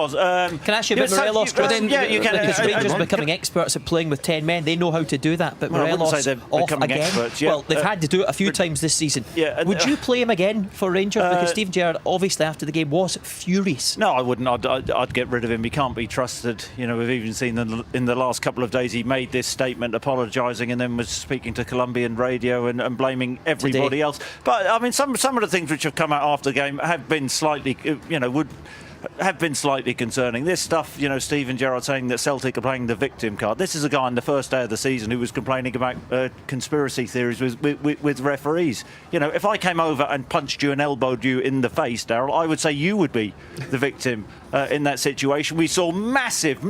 Can I ask you about Morelos? You can. Because Rangers are becoming experts at playing with 10 men. They know how to do that. But Morelos off again. Experts, Well, they've had to do it a few times this season. Would you play him again for Rangers? Because Steven Gerrard, obviously, after the game, was furious. No, I wouldn't. I'd get rid of him. He can't be trusted. You know, we've even seen in the last couple of days he made this statement apologising and then was speaking to Colombian radio and blaming everybody else. But I mean, some of the things which have come out after the game have been slightly, have been slightly concerning. This stuff, Steven Gerrard saying that Celtic are playing the victim card. This is a guy on the first day of the season who was complaining about conspiracy theories with referees. If I came over and punched you and elbowed you in the face, Daryl, I would say you would be the victim in that situation. We saw massive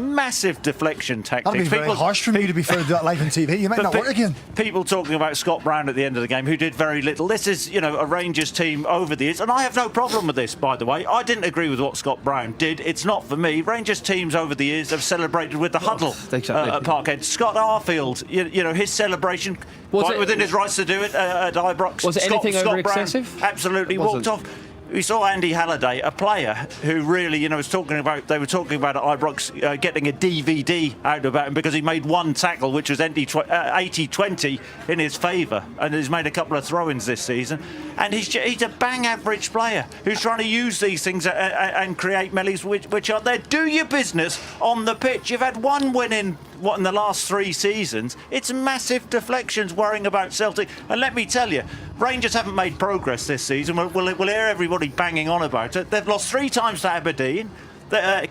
deflection tactics. That'd be very harsh for me to be fair to do that live on TV. You might not work again. People talking about Scott Brown at the end of the game, who did very little. This is, a Rangers team over the years, and I have no problem with this, by the way. I didn't agree with what Scott Brown did. It's not for me. Rangers teams over the years have celebrated with the huddle at Parkhead. Scott Arfield, his celebration, quite within his rights to do it at Ibrox. Was it anything over excessive? Brown absolutely walked off. We saw Andy Halliday, a player who really, was talking about. They were talking about at Ibrox getting a DVD out about him because he made one tackle, which was 80-20 in his favour, and he's made a couple of throw-ins this season. And he's a bang average player who's trying to use these things and create melees which are there. Do your business on the pitch. You've had one win in the last 3 seasons. It's massive deflections worrying about Celtic. And let me tell you, Rangers haven't made progress this season. We'll hear everybody banging on about it. They've lost 3 times to Aberdeen.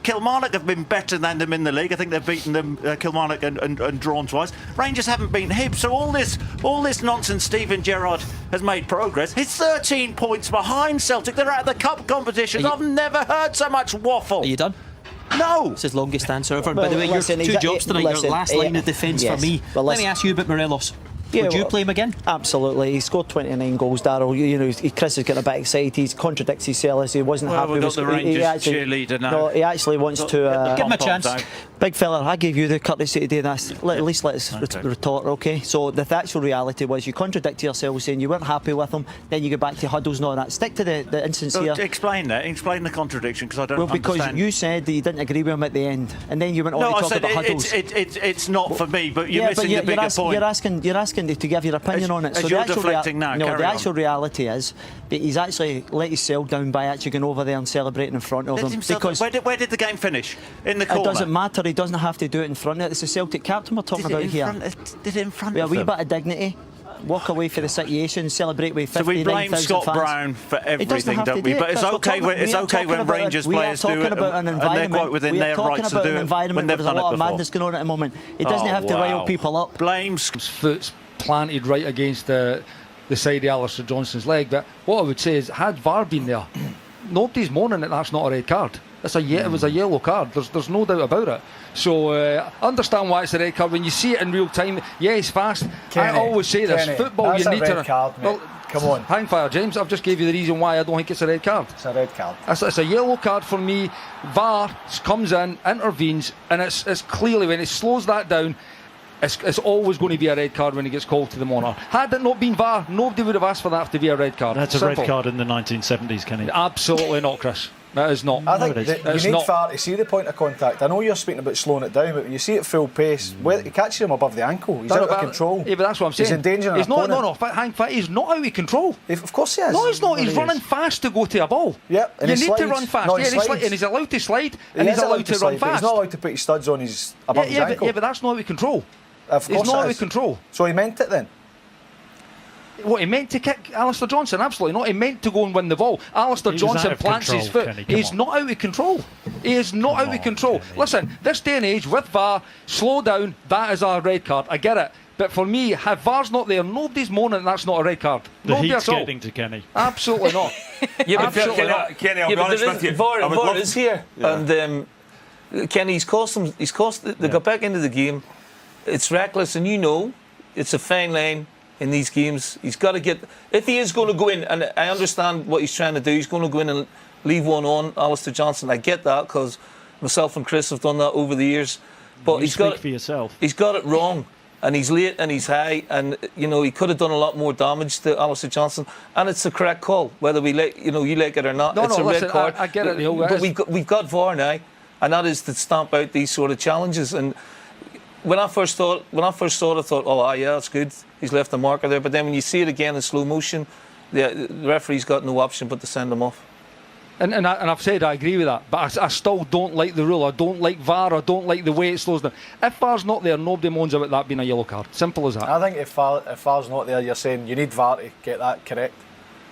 Kilmarnock have been better than them in the league. I think they've beaten them, Kilmarnock, and drawn twice. Rangers haven't beaten Hibs. So all this nonsense, Steven Gerrard has made progress. He's 13 points behind Celtic. They're out of the cup competitions. I've never heard so much waffle. Are you done? No. It's his longest answer ever. By the way, your 2 jobs tonight, your last line of defence for me. Well, let me ask you about Morelos. Would you play him again? Absolutely. He scored 29 goals, Daryl. Chris is getting a bit excited. He contradicts himself. He wasn't happy with No, he actually wants to give him a chance. Big fella, I gave you the courtesy to do this. At least let us retort, okay? So the actual reality was you contradicted yourself saying you weren't happy with him, then you go back to huddles and all that. Stick to the instance here. Explain that. Explain the contradiction, because I don't understand. Well, because you said that you didn't agree with him at the end, and then you went on to talk about huddles. It's not for me, but you're missing the bigger point. You're asking to give your opinion on it. So you're deflecting now. No, the actual reality is that he's actually let himself down by actually going over there and celebrating in front of them. Because where did the game finish? In the corner. It doesn't matter. He doesn't have to do it in front of it. It's the Celtic captain we're talking about here. Did it in front of a wee bit of dignity. Walk away for the situation, celebrate with 59,000 fans. So we blame Scott Brown for everything, don't we? But it's okay when Rangers players do it, and they're quite within their rights to do it when they've done it before. There's a lot of madness going on at the moment. He doesn't have to rile people up. Blames. Foot's planted right against the side of Alistair Johnston's leg. But what I would say is, had VAR been there, nobody's moaning that that's not a red card. It was a yellow card. There's no doubt about it. So understand why it's a red card when you see it in real time. Yeah, it's fast. Kenny, I always say this: football, you need to. Card, well, come on, hang fire, James. I've just gave you the reason why I don't think it's a red card. It's a red card. It's a yellow card for me. VAR comes in, intervenes, and it's clearly when it slows that down. It's always going to be a red card when he gets called to the monitor. Had it not been VAR, nobody would have asked for that to be a red card. That's a red card in the 1970s, Kenny. Absolutely not, Chris. That is not. I think you need VAR to see the point of contact. I know you're speaking about slowing it down, but when you see it full pace, he catches him above the ankle. He's out of control. Yeah, but that's what I'm saying. He's endangering an opponent. Hang fire. He's not out of control. Of course he is. No, he's not. He's running fast to go to a ball. Yep. You need to run fast. And he's allowed to slide, and he's allowed to run fast. He's not allowed to put his studs on above his ankle. Yeah, but that's not out of control. Of course he's not out of control. So he meant it then? What, he meant to kick Alistair Johnston? Absolutely not. He meant to go and win the ball. Alistair Johnston plants his foot. He's not out of control. He is not out of control. Listen, this day and age, with VAR, slow down, that is a red card. I get it. But for me, if VAR's not there, nobody's moaning that's not a red card. Nobody heat's at all. getting to Kenny. Absolutely not. Kenny, I'll be honest with you. VAR is here. Yeah. And Kenny, he's cost them. They got back into the game. It's reckless, and it's a fine line in these games. He's got to get. If he is going to go in, and I understand what he's trying to do, he's going to go in and leave one on, Alistair Johnston. I get that, because myself and Chris have done that over the years. But he's got it wrong, and he's late and he's high, and he could have done a lot more damage to Alistair Johnston. And it's the correct call, whether we you like it or not. It's a red card. I get it, but we've got VAR now. and that is to stamp out these sort of challenges. And when I first saw it, I thought, oh yeah, that's good. He's left a marker there. But then when you see it again in slow motion, the referee's got no option but to send him off. And I've said I agree with that, but I still don't like the rule. I don't like VAR. I don't like the way it slows down. If VAR's not there, nobody moans about that being a yellow card. Simple as that. I think if VAR's not there, you're saying you need VAR to get that correct.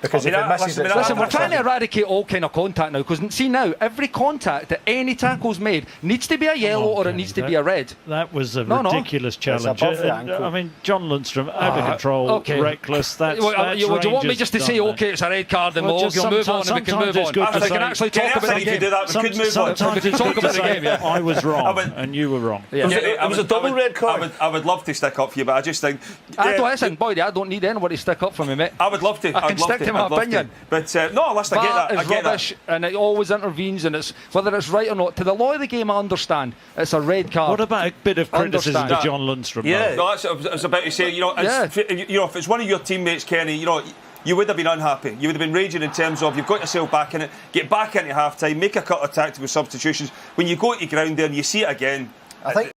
Because if it misses it... Listen, we're trying to eradicate all kind of contact now, because see now, every contact that any tackle's made needs to be a yellow or it needs to be a red. That was a ridiculous challenge. I mean, John Lundstrom, out of control, reckless. That's do you want me just to say, OK, it's a red card and we'll move on and we can move on? If we can actually talk about the game. We could move on. We can talk about the game, I was wrong and you were wrong. It was a double red card. I would love to stick up for you, but I just think... Listen, Boydie, I don't need anyone to stick up for me, mate. I would love to. I can stick to my opinion. But no, listen, I get that. Rubbish, and it always intervenes, and it's whether it's right or not. To the law of the game, I understand it's a red card. What about a bit of criticism to John Lundstrom? Yeah, no, that's what I was about to say. If it's one of your teammates, Kenny, you would have been unhappy. You would have been raging in terms of you've got yourself back in it, get back into half time, make a couple of tactical substitutions. When you go to the ground there and you see it again, I think